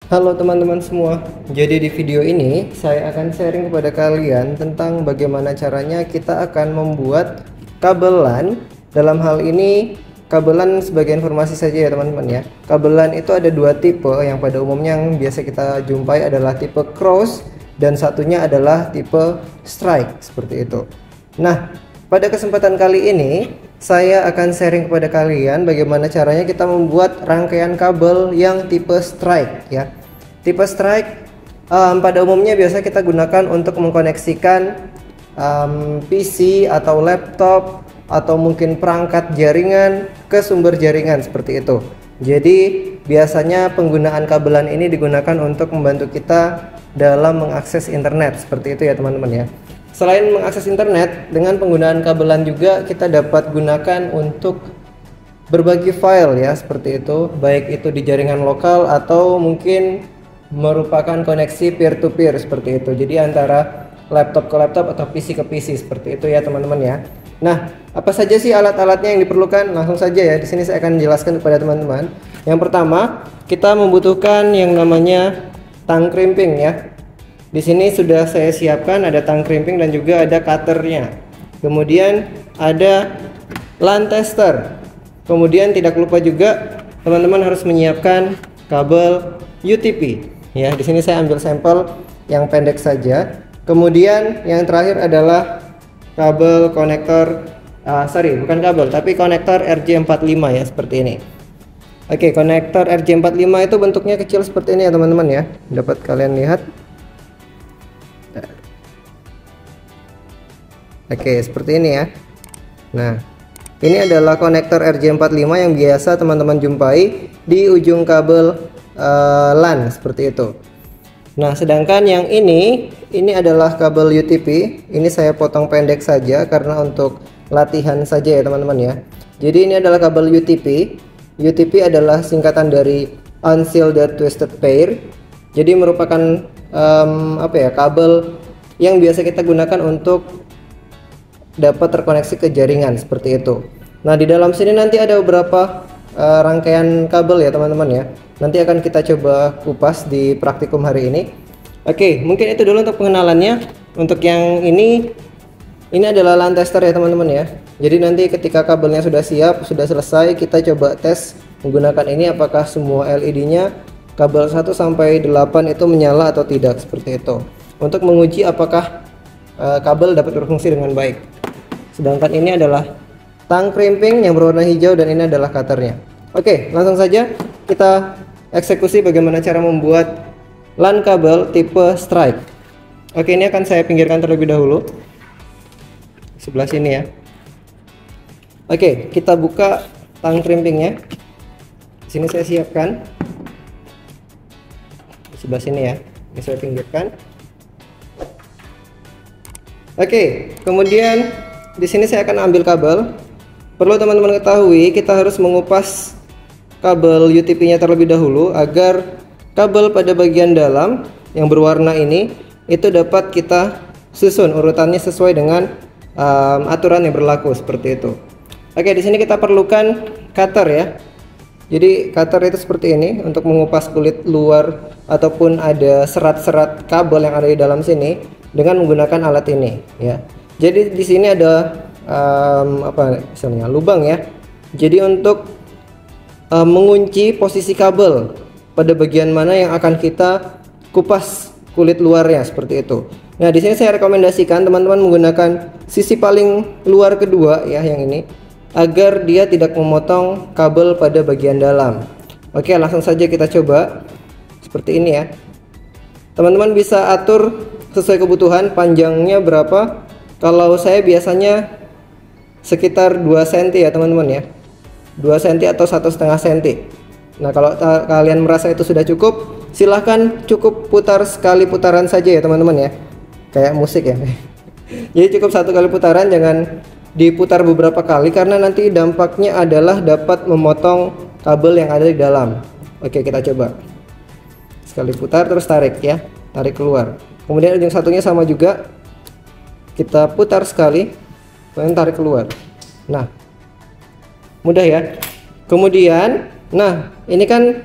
Halo teman-teman semua. Jadi di video ini saya akan sharing kepada kalian tentang bagaimana caranya kita akan membuat kabel LAN. Dalam hal ini kabel LAN sebagai informasi saja ya teman-teman ya. Kabel LAN itu ada dua tipe, yang pada umumnya yang biasa kita jumpai adalah tipe cross dan satunya adalah tipe strike seperti itu. Nah, pada kesempatan kali ini saya akan sharing kepada kalian bagaimana caranya kita membuat rangkaian kabel yang tipe strike ya. Tipe strike pada umumnya biasa kita gunakan untuk mengkoneksikan PC atau laptop atau mungkin perangkat jaringan ke sumber jaringan seperti itu. Jadi biasanya penggunaan kabelan ini digunakan untuk membantu kita dalam mengakses internet seperti itu ya teman-teman ya. Selain mengakses internet, dengan penggunaan kabelan juga kita dapat gunakan untuk berbagi file ya seperti itu, baik itu di jaringan lokal atau mungkin merupakan koneksi peer to peer seperti itu. Jadi antara laptop ke laptop atau PC ke PC seperti itu ya teman-teman ya. Nah, apa saja sih alat-alatnya yang diperlukan? Langsung saja ya, di sini saya akan menjelaskan kepada teman-teman. Yang pertama, kita membutuhkan yang namanya tang crimping ya. Di sini sudah saya siapkan ada tang crimping dan juga ada cutternya. Kemudian ada LAN tester. Kemudian tidak lupa juga teman-teman harus menyiapkan kabel UTP. Ya, di sini saya ambil sampel yang pendek saja. Kemudian yang terakhir adalah kabel konektor, bukan kabel, tapi konektor RJ45 ya seperti ini. Oke, konektor RJ45 itu bentuknya kecil seperti ini ya teman-teman ya. Dapat kalian lihat. Oke, seperti ini ya. Nah, ini adalah konektor RJ45 yang biasa teman-teman jumpai di ujung kabel LAN seperti itu. Nah, sedangkan yang ini adalah kabel UTP. Ini saya potong pendek saja karena untuk latihan saja ya teman-teman ya. Jadi ini adalah kabel UTP. UTP adalah singkatan dari Unshielded Twisted Pair. Jadi merupakan kabel yang biasa kita gunakan untuk dapat terkoneksi ke jaringan seperti itu. Nah, di dalam sini nanti ada beberapa rangkaian kabel ya teman-teman ya. Nanti akan kita coba kupas di praktikum hari ini. Oke, mungkin itu dulu untuk pengenalannya. Untuk yang ini adalah LAN tester ya teman-teman ya. Jadi nanti ketika kabelnya sudah siap, sudah selesai, kita coba tes menggunakan ini apakah semua LED-nya kabel 1 sampai 8 itu menyala atau tidak seperti itu. Untuk menguji apakah kabel dapat berfungsi dengan baik. Sedangkan ini adalah tang crimping yang berwarna hijau dan ini adalah cutternya. Oke, langsung saja kita eksekusi bagaimana cara membuat LAN kabel tipe strike. Oke, ini akan saya pinggirkan terlebih dahulu sebelah sini ya. Oke, kita buka tang crimpingnya. Di sini saya siapkan di sebelah sini ya. Ini saya pinggirkan. Oke, kemudian di sini saya akan ambil kabel. Perlu teman-teman ketahui, kita harus mengupas kabel UTP-nya terlebih dahulu agar kabel pada bagian dalam yang berwarna ini itu dapat kita susun urutannya sesuai dengan aturan yang berlaku seperti itu. Oke, di sini kita perlukan cutter ya. Jadi cutter itu seperti ini untuk mengupas kulit luar ataupun ada serat-serat kabel yang ada di dalam sini dengan menggunakan alat ini ya. Jadi di sini ada lubang ya. Jadi untuk mengunci posisi kabel pada bagian mana yang akan kita kupas kulit luarnya seperti itu. Nah, di sini saya rekomendasikan teman-teman menggunakan sisi paling luar kedua ya yang ini agar dia tidak memotong kabel pada bagian dalam. Oke, langsung saja kita coba seperti ini ya. Teman-teman bisa atur sesuai kebutuhan panjangnya berapa. Kalau saya biasanya sekitar 2 cm ya teman-teman ya. 2 cm atau 1,5 cm. Nah, kalau kalian merasa itu sudah cukup, silahkan cukup putar sekali putaran saja ya teman-teman ya. Kayak musik ya. Jadi cukup satu kali putaran, jangan diputar beberapa kali karena nanti dampaknya adalah dapat memotong kabel yang ada di dalam. Oke, kita coba. Sekali putar terus tarik ya. Tarik keluar. Kemudian ujung satunya sama juga. Kita putar sekali, kemudian tarik keluar. Nah, mudah ya. Kemudian, nah ini kan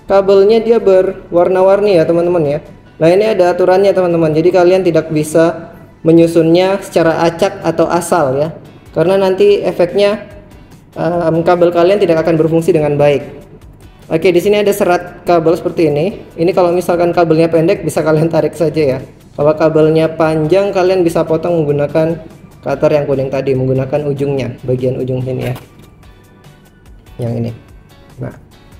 kabelnya dia berwarna-warni ya teman-teman ya. Nah ini ada aturannya teman-teman, jadi kalian tidak bisa menyusunnya secara acak atau asal ya, karena nanti efeknya kabel kalian tidak akan berfungsi dengan baik. Oke, di sini ada serat kabel seperti ini. Ini kalau misalkan kabelnya pendek bisa kalian tarik saja ya. Kalau kabelnya panjang kalian bisa potong menggunakan cutter yang kuning tadi, menggunakan ujungnya, bagian ujung sini ya, yang ini. Nah,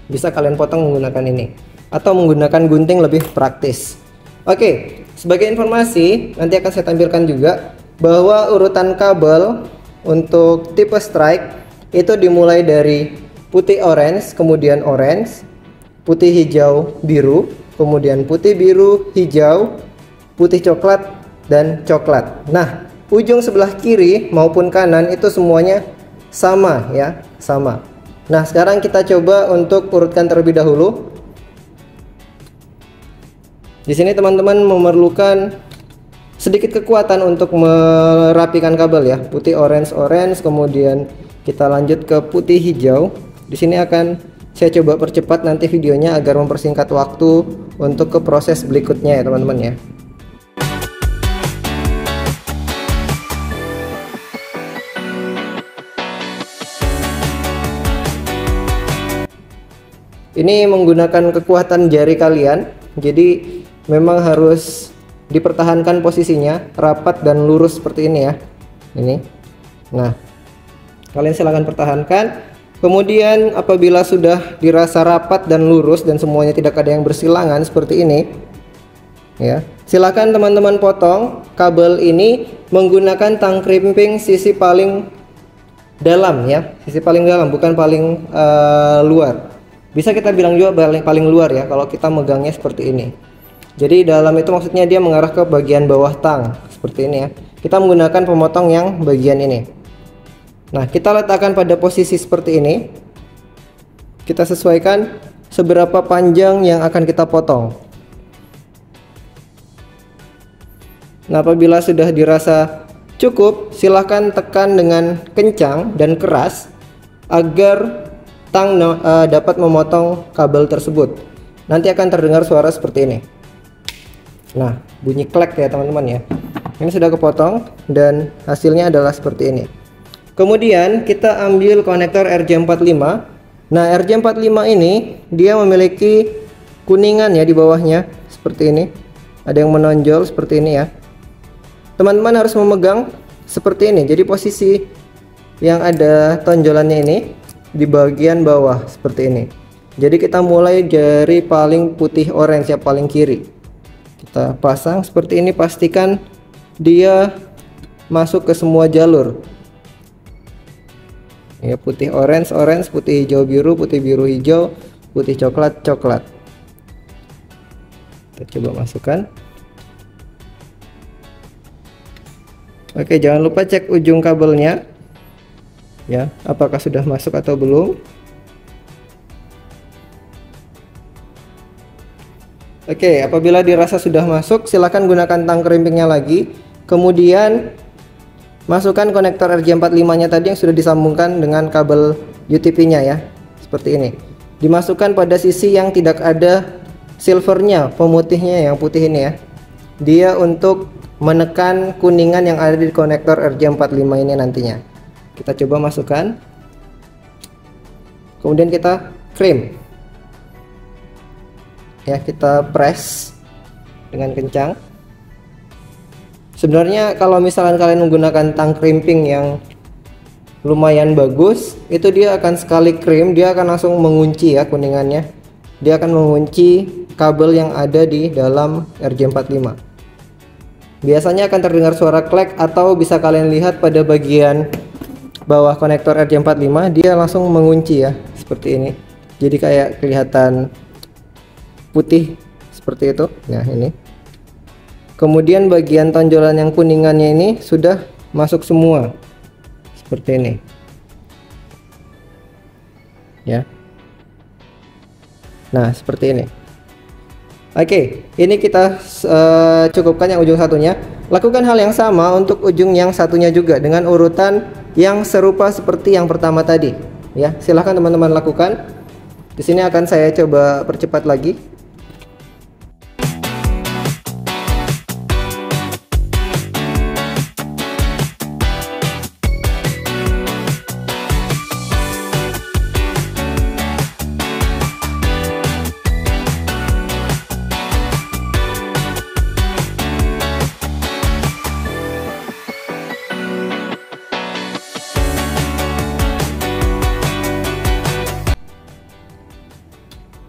bisa kalian potong menggunakan ini atau menggunakan gunting, lebih praktis. Oke, sebagai informasi nanti akan saya tampilkan juga bahwa urutan kabel untuk tipe strike itu dimulai dari putih orange, kemudian orange, putih hijau biru, kemudian putih biru hijau, putih coklat, dan coklat. Nah, ujung sebelah kiri maupun kanan itu semuanya sama ya, sama. Nah, sekarang kita coba untuk urutkan terlebih dahulu. Di sini teman-teman memerlukan sedikit kekuatan untuk merapikan kabel ya. Putih orange, kemudian kita lanjut ke putih hijau. Di sini akan saya coba percepat nanti videonya agar mempersingkat waktu untuk ke proses berikutnya ya teman-teman ya. Ini menggunakan kekuatan jari kalian, jadi memang harus dipertahankan posisinya rapat dan lurus seperti ini ya. Ini. Nah, kalian silahkan pertahankan. Kemudian apabila sudah dirasa rapat dan lurus dan semuanya tidak ada yang bersilangan seperti ini ya, silakan teman-teman potong kabel ini menggunakan tang krimping sisi paling dalam ya, sisi paling dalam, bukan paling luar. Bisa kita bilang juga paling luar ya kalau kita megangnya seperti ini. Jadi dalam itu maksudnya dia mengarah ke bagian bawah tang seperti ini ya. Kita menggunakan pemotong yang bagian ini. Nah, kita letakkan pada posisi seperti ini. Kita sesuaikan seberapa panjang yang akan kita potong. Nah, apabila sudah dirasa cukup, silahkan tekan dengan kencang dan keras agar tang dapat memotong kabel tersebut. Nanti akan terdengar suara seperti ini. Nah, bunyi klek ya teman-teman ya. Ini sudah kepotong dan hasilnya adalah seperti ini. Kemudian kita ambil konektor RJ45. Nah, RJ45 ini dia memiliki kuningan ya di bawahnya seperti ini. Ada yang menonjol seperti ini ya. Teman-teman harus memegang seperti ini. Jadi posisi yang ada tonjolannya ini di bagian bawah seperti ini. Jadi kita mulai dari paling putih orange ya, paling kiri. Kita pasang seperti ini, pastikan dia masuk ke semua jalur. Ya, putih orange, putih hijau biru, putih biru hijau, putih coklat, coklat. Kita coba masukkan. Oke, jangan lupa cek ujung kabelnya. Ya, apakah sudah masuk atau belum? Oke, apabila dirasa sudah masuk, silakan gunakan tang krimpingnya lagi. Kemudian masukkan konektor RJ45-nya tadi yang sudah disambungkan dengan kabel UTP-nya ya. Seperti ini. Dimasukkan pada sisi yang tidak ada silvernya, pemutihnya yang putih ini ya. Dia untuk menekan kuningan yang ada di konektor RJ45 ini nantinya. Kita coba masukkan. Kemudian kita krim. Ya, kita press dengan kencang. Sebenarnya kalau misalkan kalian menggunakan tang crimping yang lumayan bagus, itu dia akan sekali krim dia akan langsung mengunci ya kuningannya. Dia akan mengunci kabel yang ada di dalam RJ45. Biasanya akan terdengar suara klek atau bisa kalian lihat pada bagian bawah konektor RJ45 dia langsung mengunci ya, seperti ini. Jadi kayak kelihatan putih seperti itu. Nah, ini. Kemudian bagian tonjolan yang kuningannya ini sudah masuk semua. Seperti ini. Ya. Nah, seperti ini. Oke, ini kita cukupkan yang ujung satunya. Lakukan hal yang sama untuk ujung yang satunya juga dengan urutan yang serupa seperti yang pertama tadi. Ya, silahkan teman-teman lakukan. Di sini akan saya coba percepat lagi.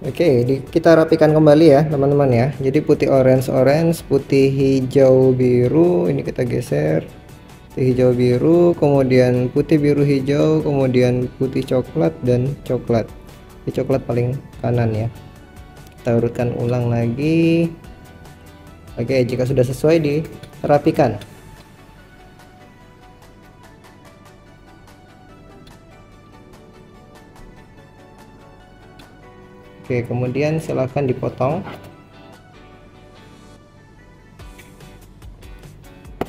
Oke, kita rapikan kembali ya teman-teman ya. Jadi putih orange, putih hijau biru, ini kita geser. Putih hijau biru, kemudian putih biru hijau, kemudian putih coklat dan coklat. Di coklat paling kanan ya. Kita urutkan ulang lagi. Oke, jika sudah sesuai dirapikan. Oke, kemudian silahkan dipotong.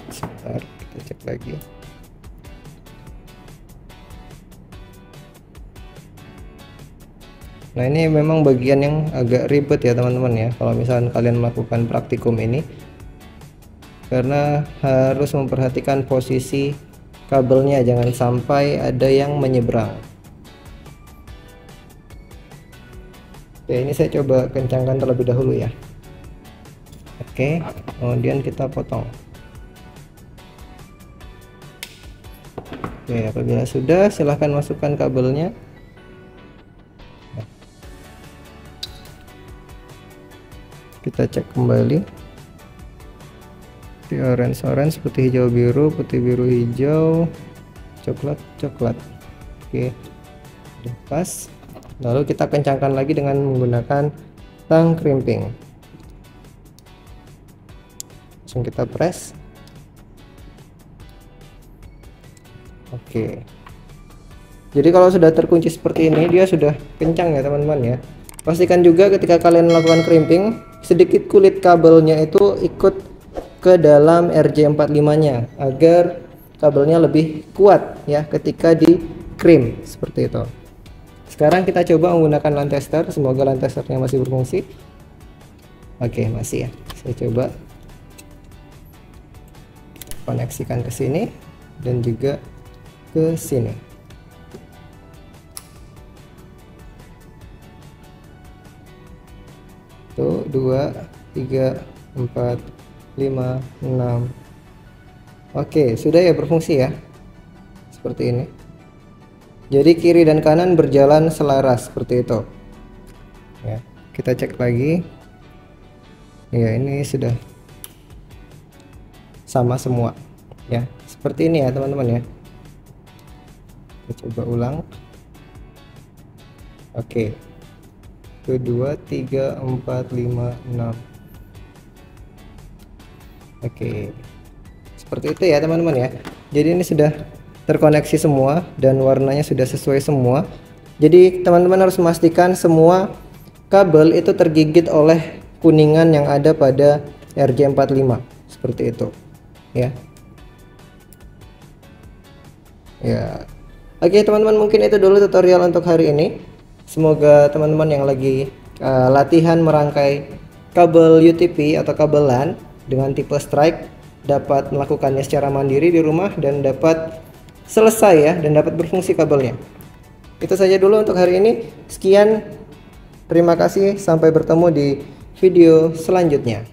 Sebentar, kita cek lagi. Nah, ini memang bagian yang agak ribet ya teman-teman ya, kalau misalnya kalian melakukan praktikum ini, karena harus memperhatikan posisi kabelnya, jangan sampai ada yang menyeberang. Oke, ini saya coba kencangkan terlebih dahulu ya. Oke, kemudian kita potong. Oke, apabila sudah, silahkan masukkan kabelnya. Kita cek kembali. Putih orange, putih hijau biru, putih biru hijau, coklat coklat. Oke, udah pas. Lalu kita kencangkan lagi dengan menggunakan tang crimping. Langsung kita press. Oke. Jadi kalau sudah terkunci seperti ini, dia sudah kencang ya teman-teman ya. Pastikan juga ketika kalian melakukan crimping, sedikit kulit kabelnya itu ikut ke dalam RJ45-nya agar kabelnya lebih kuat ya ketika di crimp seperti itu. Sekarang kita coba menggunakan line tester, semoga line testernya masih berfungsi. Oke, masih ya. Saya coba koneksikan ke sini dan juga ke sini. Tuh, 2, 3, 4, 5, 6. Oke, sudah ya berfungsi ya. Seperti ini. Jadi kiri dan kanan berjalan selaras seperti itu. Ya, kita cek lagi. Ya, ini sudah sama semua. Ya, seperti ini ya teman-teman ya. Kita coba ulang. Oke. 1, 2, 3, 4, 5, 6. Oke. Seperti itu ya teman-teman ya. Jadi ini sudah terkoneksi semua dan warnanya sudah sesuai semua. Jadi teman-teman harus memastikan semua kabel itu tergigit oleh kuningan yang ada pada RJ45 seperti itu ya. Ya. Oke teman-teman, mungkin itu dulu tutorial untuk hari ini. Semoga teman-teman yang lagi latihan merangkai kabel UTP atau kabel LAN dengan tipe strike dapat melakukannya secara mandiri di rumah dan dapat selesai ya, dan dapat berfungsi kabelnya. Itu saja dulu untuk hari ini. Sekian, terima kasih, sampai bertemu di video selanjutnya.